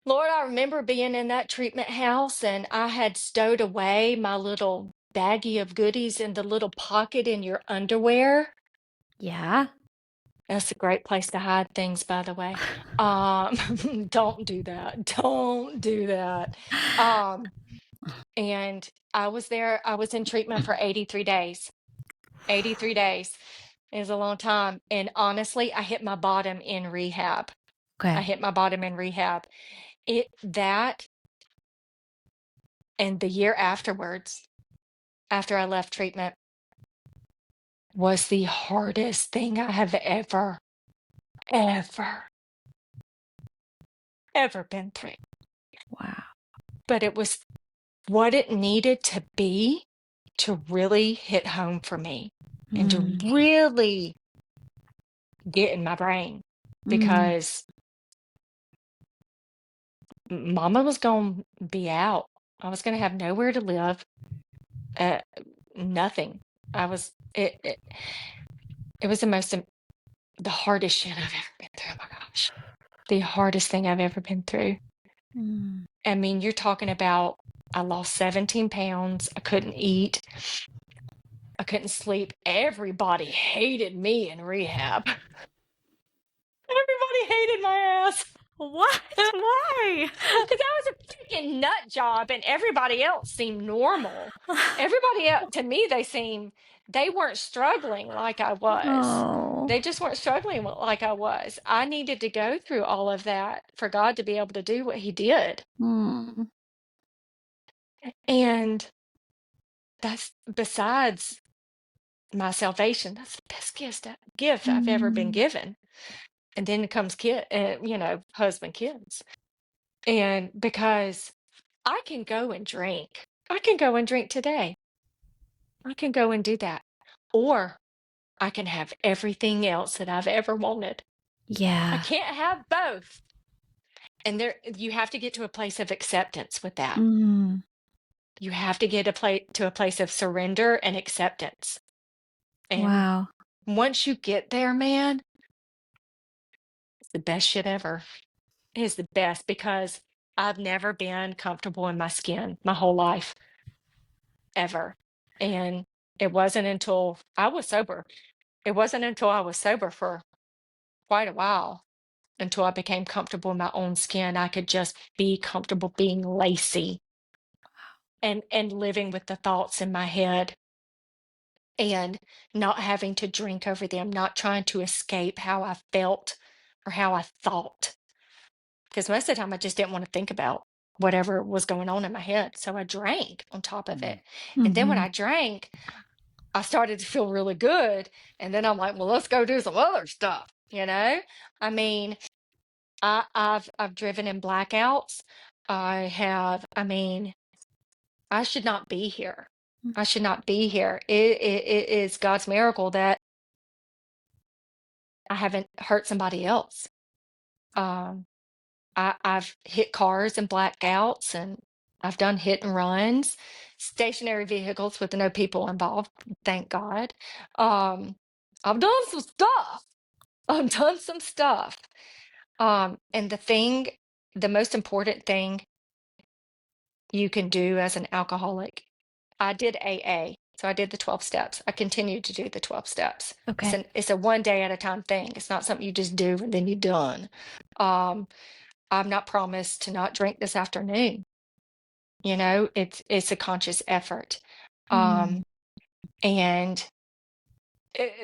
Lord, I remember being in that treatment house, and I had stowed away my little baggie of goodies in the little pocket in your underwear. Yeah. That's a great place to hide things, by the way. Don't do that. Don't do that. Um, and I was there, I was in treatment for 83 days. 83 days is a long time. And honestly, I hit my bottom in rehab. I Okay. hit my bottom in rehab. That and the year afterwards, after I left treatment, was the hardest thing I have ever, ever been through. Wow. But it was what it needed to be to really hit home for me and to Mm. really get in my brain, Mm. because mama was going to be out. I was going to have nowhere to live, uh, nothing. It was the hardest shit I've ever been through. Oh my gosh. The hardest thing I've ever been through. Mm. I mean, you're talking about, I lost 17 pounds. I couldn't eat. I couldn't sleep. Everybody hated me in rehab. Everybody hated my ass. What? Why? Because I was a freaking nut job and everybody else seemed normal. Everybody else, to me, they weren't struggling like I was. Oh. They just weren't struggling like I was. I needed to go through all of that for God to be able to do what He did. Mm. And that's, besides my salvation, that's the best gift I've ever been Mm. given. And then comes husband, kids. And because I can go and drink. I can go and drink today. I can go and do that. Or I can have everything else that I've ever wanted. I Yeah. can't have both. And you have to get to a place of acceptance with that. Mm. You have to get to a place of surrender and acceptance. And Wow. once you get there, man, it's the best shit ever. It is the best, because I've never been comfortable in my skin my whole life, ever. And it wasn't until I was sober. It wasn't until I was sober for quite a while, until I became comfortable in my own skin. I could just be comfortable being Lacy, and living with the thoughts in my head, and not having to drink over them, not trying to escape how I felt or how I thought. Because most of the time I just didn't want to think about whatever was going on in my head. So I drank on top of it. And then when Mm-hmm. I drank, I started to feel really good. And then I'm like, well, let's go do some other stuff, you know? I mean, I've driven in blackouts. I mean, I should not be here. I should not be here. It is God's miracle that I haven't hurt somebody else. Um, I've hit cars and blackouts, and I've done hit and runs, stationary vehicles with no people involved, thank God. Um, I've done some stuff. I've done some stuff. And the most important thing you can do as an alcoholic, I did AA. So I did the 12 steps. I continue to do the 12 steps. Okay. It's a one day at a time thing. It's not something you just do and then you're done. Um, I'm not promised to not drink this afternoon. It's a conscious effort. Mm. Um, and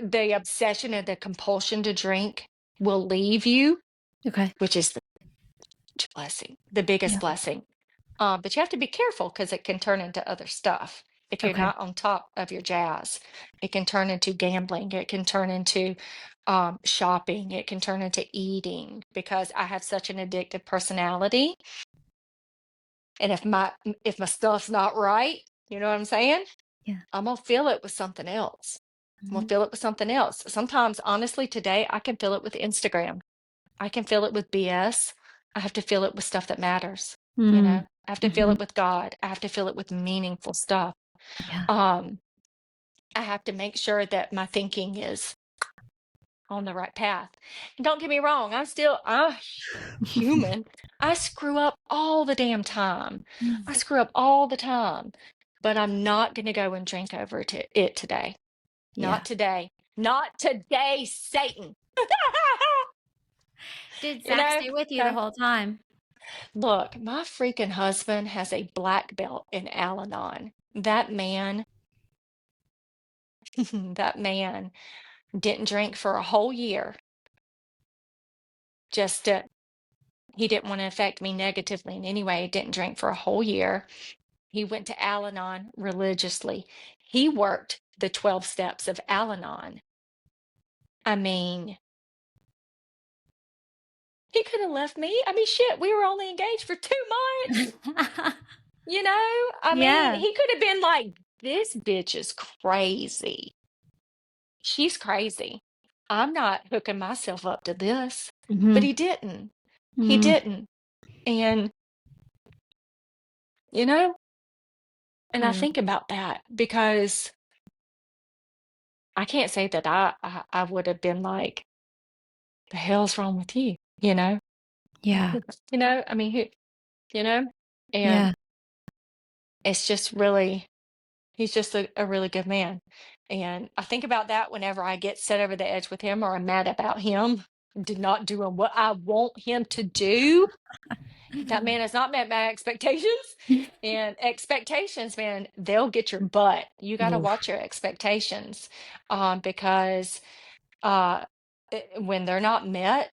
the obsession and the compulsion to drink will leave you, Okay. which is the blessing, the biggest Yeah. blessing. But you have to be careful, because it can turn into other stuff. If you're Okay. not on top of your jazz, it can turn into gambling. It can turn into shopping. It can turn into eating, because I have such an addictive personality. And if my stuff's not right, you know what I'm saying? Yeah. I'm gonna fill it with something else. I'm gonna Mhm. fill it with something else. Sometimes, honestly, today I can fill it with Instagram. I can fill it with BS. I have to fill it with stuff that matters. Mhm. I have to fill Mhm. it with God. I have to fill it with meaningful stuff. Yeah. Um, I have to make sure that my thinking is on the right path. And don't get me wrong, I'm human. I screw up all the damn time. I screw up all the time. But I'm not going to go and drink over it today. Yeah. Not today. Not today, Satan. Did you Zach know? stay with you the So, whole time? look, my freaking husband has a black belt in Al-Anon. That man, that man didn't drink for a whole year. Just he didn't want to affect me negatively in any way. He didn't drink for a whole year. He went to Al Anon religiously. He worked the 12 steps of Al Anon. I mean, he could have left me. I mean, shit, we were only engaged for 2 months. I mean, Yeah. he could have been like, this bitch is crazy. She's crazy. I'm not hooking myself up to this. But Mhm. he didn't. He Mhm. didn't. And, you know, and I I think about that because I can't say that I would have been like, the hell's wrong with you? Yeah. I mean, you know, and Yeah. it's just really, he's just a really good man. And I think about that whenever I get set over the edge with him or I'm mad about him, did not doing what I want him to do. That man has not met my expectations. And expectations, man, they'll get your butt. You got to Oof. watch your expectations because when they're not met,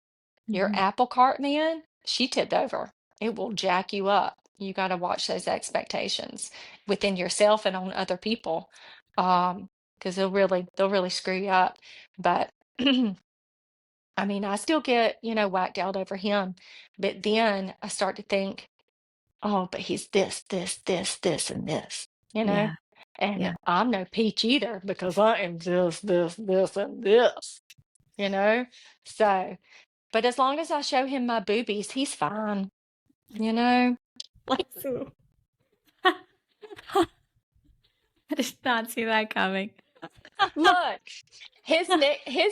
your Mhm. apple cart, man, she tipped over. It will jack you up. You got to watch those expectations within yourself and on other people, because they'll really screw you up. But I mean, I still get whacked out over him, but then I start to think, oh, but he's this, and this, you know, Yeah. and Yeah. I'm no peach either because I am this, and this, you know. So. But as long as I show him my boobies, he's fine, you know? Lacy. I did not see that coming. Look, his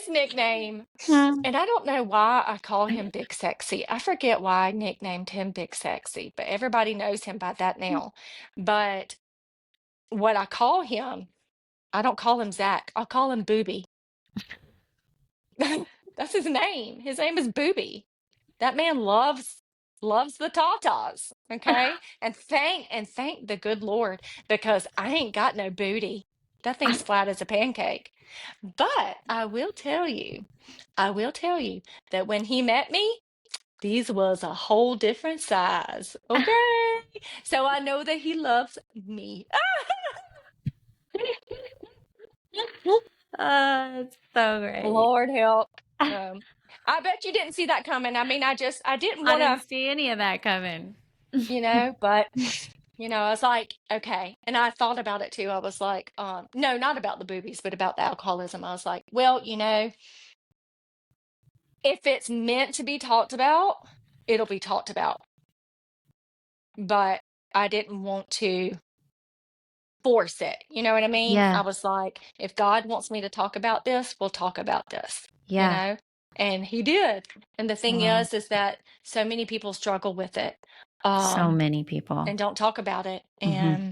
nickname, and I don't know why I call him Big Sexy. I forget why I nicknamed him Big Sexy, but everybody knows him by that now. But what I call him, I don't call him Zach. I'll call him Booby. That's his name. His name is Booby. That man loves the tatas, okay? And thank the good Lord because I ain't got no booty. That thing's flat as a pancake. But I will tell you that when he met me, these was a whole different size, okay? So I know that he loves me. It's so great. Lord help. Um, I bet you didn't see that coming. I mean, I didn't I want didn't to, see any of that coming. but I was like, okay. And I thought about it too. I was like, no, not about the boobies, but about the alcoholism. I was like, well, if it's meant to be talked about, it'll be talked about. But I didn't want to force it. You know what I mean? I Yeah. was like, if God wants me to talk about this, we'll talk about this, you Yeah. know? And he did. And the thing Wow. is that so many people struggle with it, So um, many people. and don't talk about it. Hmm.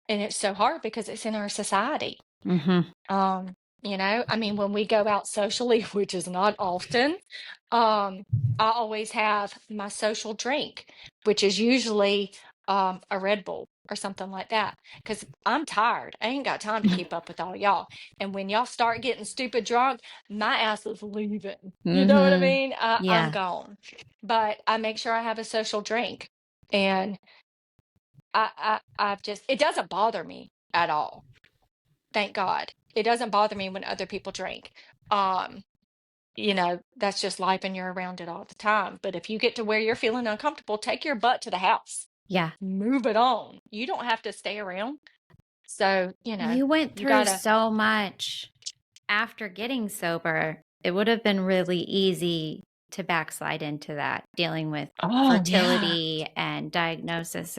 And it's so hard because it's in our society. Hmm. Um, I mean, when we go out socially, which is not often, I always have my social drink, which is usually a Red Bull or something like that. Because I'm tired. I ain't got time to keep up with all y'all. And when y'all start getting stupid drunk, my ass is leaving. You know what I Hmm. mean? I'm Yeah. gone. But I make sure I have a social drink. And I've just, it doesn't bother me at all. Thank God. It doesn't bother me when other people drink. Um, that's just life and you're around it all the time. But if you get to where you're feeling uncomfortable, take your butt to the house. Yeah. move it on. You don't have to stay around. So, You went you through gotta, so much after getting sober. It would have been really easy to backslide into that, dealing with oh yeah. fertility and diagnoses.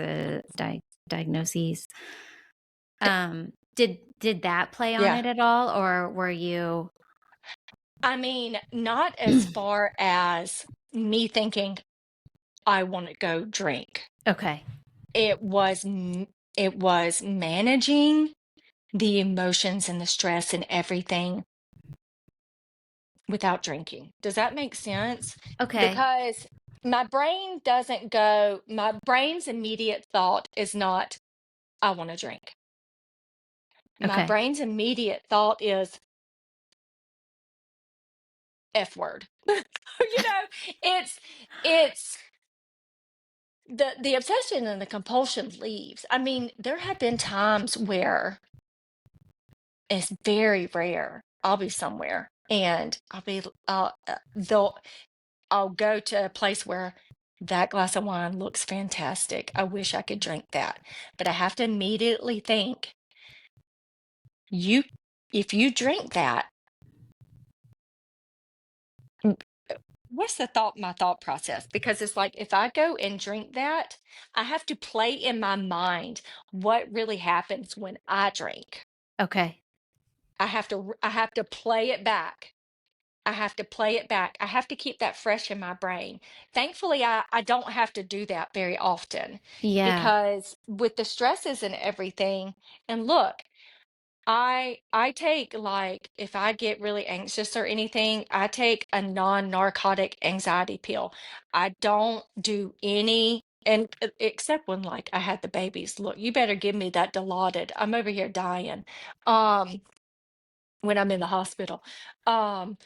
Did that play on Yeah. it at all, or were you I mean, not as far as me thinking I want to go drink. okay? It was managing the emotions and the stress and everything without drinking. Does that make sense? Okay. Because my brain's immediate thought is not, I want to drink. My Okay. brain's immediate thought is F word. It's it's the obsession and the compulsion leaves. I mean, there have been times where it's very rare. I'll be somewhere and I'll go to a place where that glass of wine looks fantastic. I wish I could drink that. But I have to immediately think, you if you drink that, mm, what's my thought process? Because it's like if I go and drink that, I have to play in my mind what really happens when I drink. Okay. I have to play it back. I have to play it back. I have to keep that fresh in my brain. Thankfully, I don't have to do that very often Yeah. because with the stresses and everything, and look, I take like if I get really anxious or anything, I take a non-narcotic anxiety pill. I don't do any and except when like I had the babies. Look, you better give me that Dilaudid. I'm over here dying. Um, when I'm in the hospital. Um,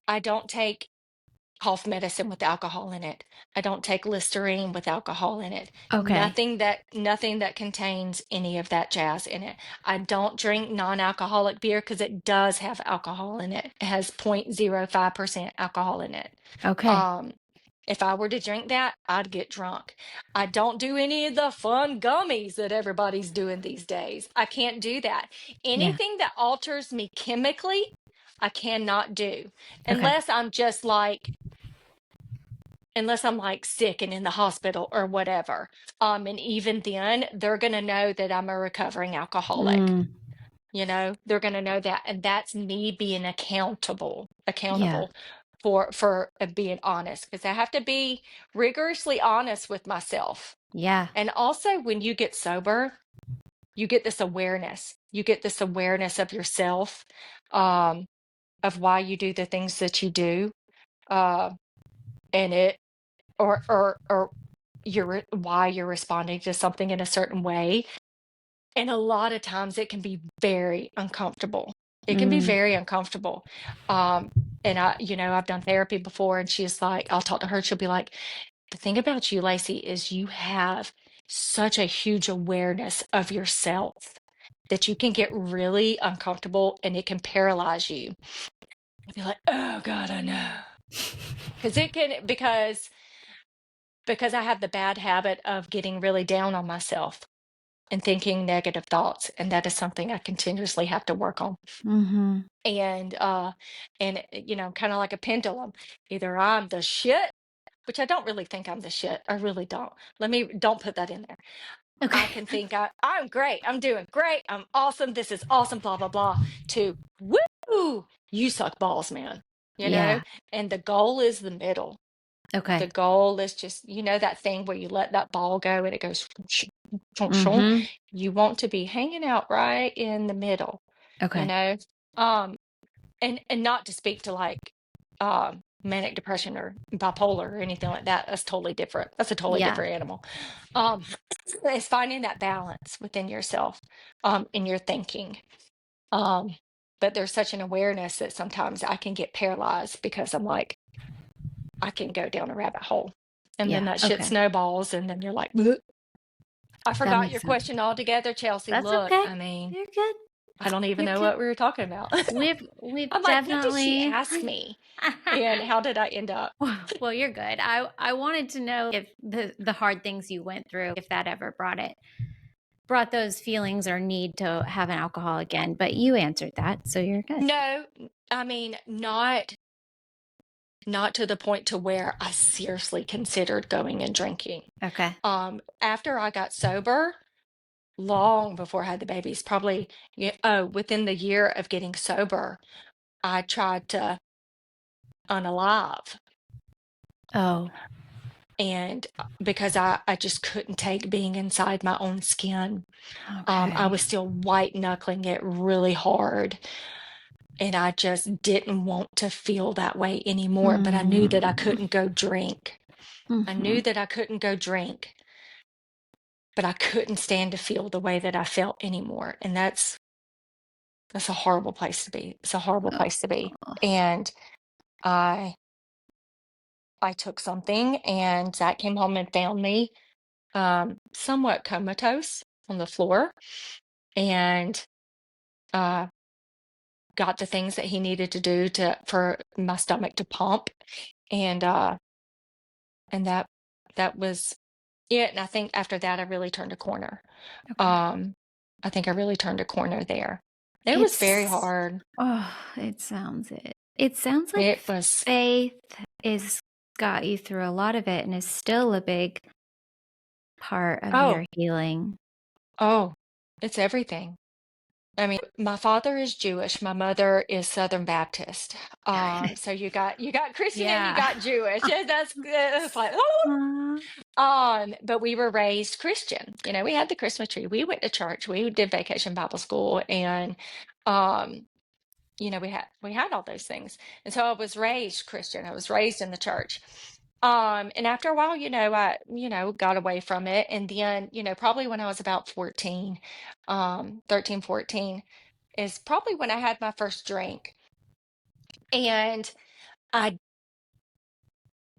I don't take cough medicine with alcohol in it. I don't take Listerine with alcohol in it. Okay. Nothing that contains any of that jazz in it. I don't drink non-alcoholic beer because it does have alcohol in it. It has 0.05% alcohol in it. Okay. Um, if I were to drink that, I'd get drunk. I don't do any of the fun gummies that everybody's doing these days. I can't do that. Yeah. Anything that alters me chemically, I cannot do Okay. unless I'm just like unless I'm like sick and in the hospital or whatever. And even then, they're going to know that I'm a recovering alcoholic. Mm, They're going to know that. And that's me being yeah. accountable for being honest, because I have to be rigorously honest with myself. Yeah. And also, when you get sober, you get this awareness. You get this awareness of yourself, um, of why you do the things that you do. Uh, and it or why you're responding to something in a certain way. And a lot of times it can be very uncomfortable. It can be Mm, very uncomfortable. Um, and I've done therapy before, and she's like, I'll talk to her. She'll be like, the thing about you, Lacey, is you have such a huge awareness of yourself that you can get really uncomfortable and it can paralyze you. I'll be like, oh God, I know. Because I have the bad habit of getting really down on myself and thinking negative thoughts, and that is something I continuously have to work on. mm-hmm. And kind of like a pendulum. Either I'm the shit, which I don't really think I'm the shit. I really don't. Don't put that in there. I Okay. can think I'm great. I'm doing great. I'm awesome. This is awesome, blah, blah, blah. To woo, you suck balls, man. You know? Yeah. And the goal is the middle. The Okay. goal is just, that thing where you let that ball go and it goes, Mm-hmm. you want to be hanging out right in the middle, you Okay. know? Um, and not to speak to like manic depression or bipolar or anything like that. That's totally different. That's a totally Yeah. different animal. Um, it's finding that balance within yourself, in your thinking. Um, but there's such an awareness that sometimes I can get paralyzed because I'm like, I can go down a rabbit hole. And then Yeah. that shit Okay. snowballs, and then you're like, "Bleh." I That forgot makes your sense. question altogether, Chelsea. That's Look, okay. I mean, You're good. I don't even You're know good. what we were talking about. We've I'm like, what did she definitely ask me? And how did I end up? well, you're good. I wanted to know if the hard things you went through, if that ever brought those feelings or need to have an alcohol again, but you answered that, so you're good. No, I mean, not to the point to where I seriously considered going and drinking. Okay. After I got sober, long before I had the babies, probably within the year of getting sober, I tried to unalive. Oh, And because I just couldn't take being inside my own skin. I okay. was still white knuckling it really hard. And I just didn't want to feel that way anymore. But I knew that I Mm. couldn't go drink. I knew Mhm. that I couldn't go drink, but I couldn't stand to feel the way that I felt anymore. And that's a horrible place to be. It's a horrible place to be. Oh. And I I took something, and Zach came home and found me somewhat comatose on the floor, and uh got the things that he needed to do to for my stomach to pump. And and that was it. And I think after that I really turned a corner. Okay. Um I think I really turned a corner there. It was very It's hard. it sounds it. It sounds like It was faith is got you through a lot of it and is still a big part of oh, your healing. oh, it's everything. I mean, my father is Jewish, my mother is Southern Baptist. So you got Christian and you Yeah. got Jewish. And that's it's like, Aw. but we were raised Christian. We had the Christmas tree. We went to church. We did vacation Bible school, and um, we had all those things. And so I was raised Christian. I was raised in the church. And after a while, I got away from it. And then, probably when I was about 14, 13, 14, is probably when I had my first drink. And I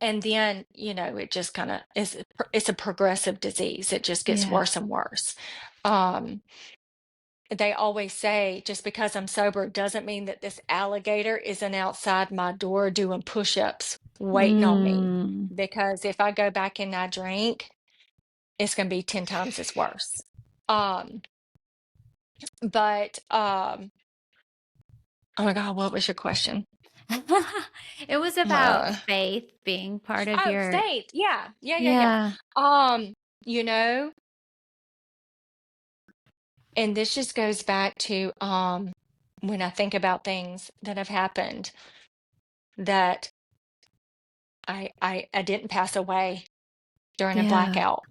and then, it just kind of it's a progressive disease. It just gets Yeah. worse and worse. Um, they always say just because I'm sober doesn't mean that this alligator isn't outside my door doing push-ups waiting on me. Mm. Because if I go back and I drink, it's going to be 10 times as worse. Um, but oh my God, what was your question? It was about Uh, faith being part of oh, your faith. Yeah, yeah, yeah, yeah. yeah. Um, you know, and this just goes back to when I think about things that have happened that I didn't pass away during a Yeah. blackout.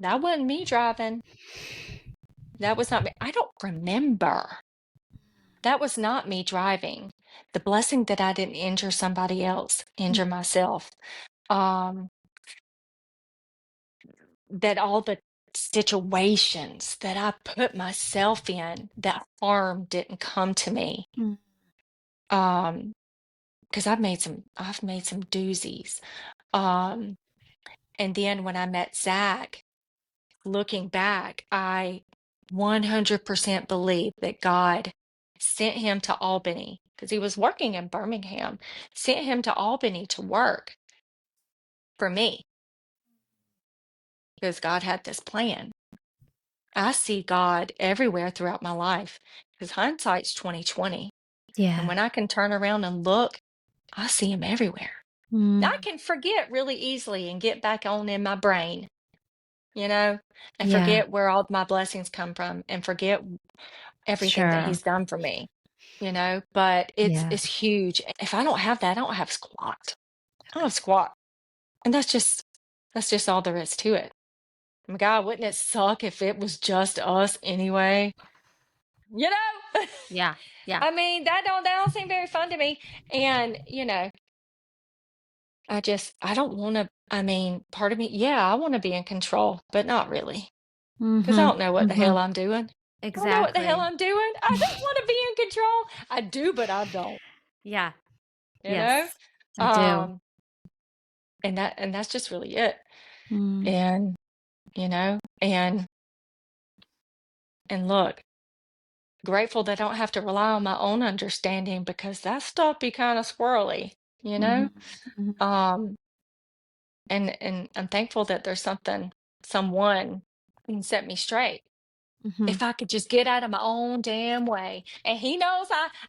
That wasn't me driving. That was not me. I don't remember. That was not me driving. The blessing that I didn't injure somebody else, injure myself. Um, that all the situations that I put myself in, that harm didn't come to me. Mm. Um, because I've made some doozies. Um, and then when I met Zach, looking back, I 100% believe that God sent him to Albany because he was working in Birmingham, sent him to Albany to work for me because God had this plan. I see God everywhere throughout my life because hindsight's 2020. And Yeah. when I can turn around and look, I see him everywhere. Now, I Mm. can forget really easily and get back on in my brain, you know, and Yeah. forget where all my blessings come from and forget everything that Sure. he's done for me, but it's Yeah. it's huge. If I don't have that, I don't have squat. I don't have squat. And that's just all there is to it. My God, wouldn't it suck if it was just us anyway? You know? Yeah. Yeah. I mean, that don't seem very fun to me. And, I don't want to, I mean, part of me, yeah, I want to be in control, but not really. Because I Mhm. don't know what the hell Mhm. I'm doing. I don't know what the hell Exactly. I'm doing. I don't want to be in control. I do, but I don't, Yeah. you know? Yes. I do. Um, and that's just really it. Mm. And, you know, and look. grateful that I don't have to rely on my own understanding because that stuff be kind of squirrely, you know? Mhm. Mhm. Um, and I'm thankful that there's someone who can set me straight. Mhm. If I could just get out of my own damn way. And he knows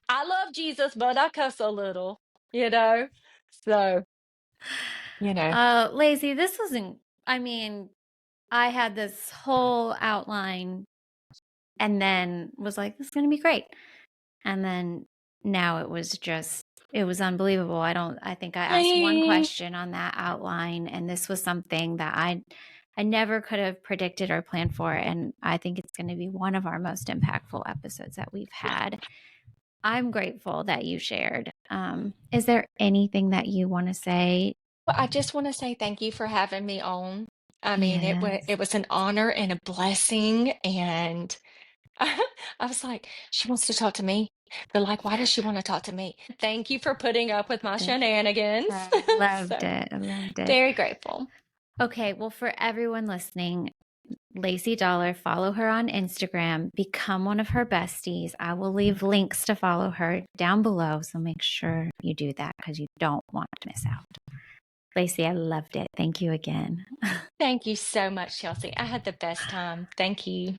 I love Jesus, but I cuss a little, you know? So, you know. Lazy, this wasn't, I mean, I had this whole outline and then was like, this is going to be great. And then now it was unbelievable. I think I asked one Eh, question on that outline, and this was something that I never could have predicted or planned for. And I think it's going to be one of our most impactful episodes that we've had. I'm grateful that you shared. Is there anything that you want to say? well, I just want to say thank you for having me on. I mean, Yes. it was an honor and a blessing, and I was like, she wants to talk to me. They're like, why does she want to talk to me? Thank you for putting up with my shenanigans. I loved So it. I loved it. very grateful. Okay, well, for everyone listening, Lacy Dollar, follow her on Instagram, become one of her besties. I will leave links to follow her down below, so make sure you do that because you don't want to miss out. Lacy, I loved it. Thank you again. Thank you so much, Chelsea. I had the best time. Thank you.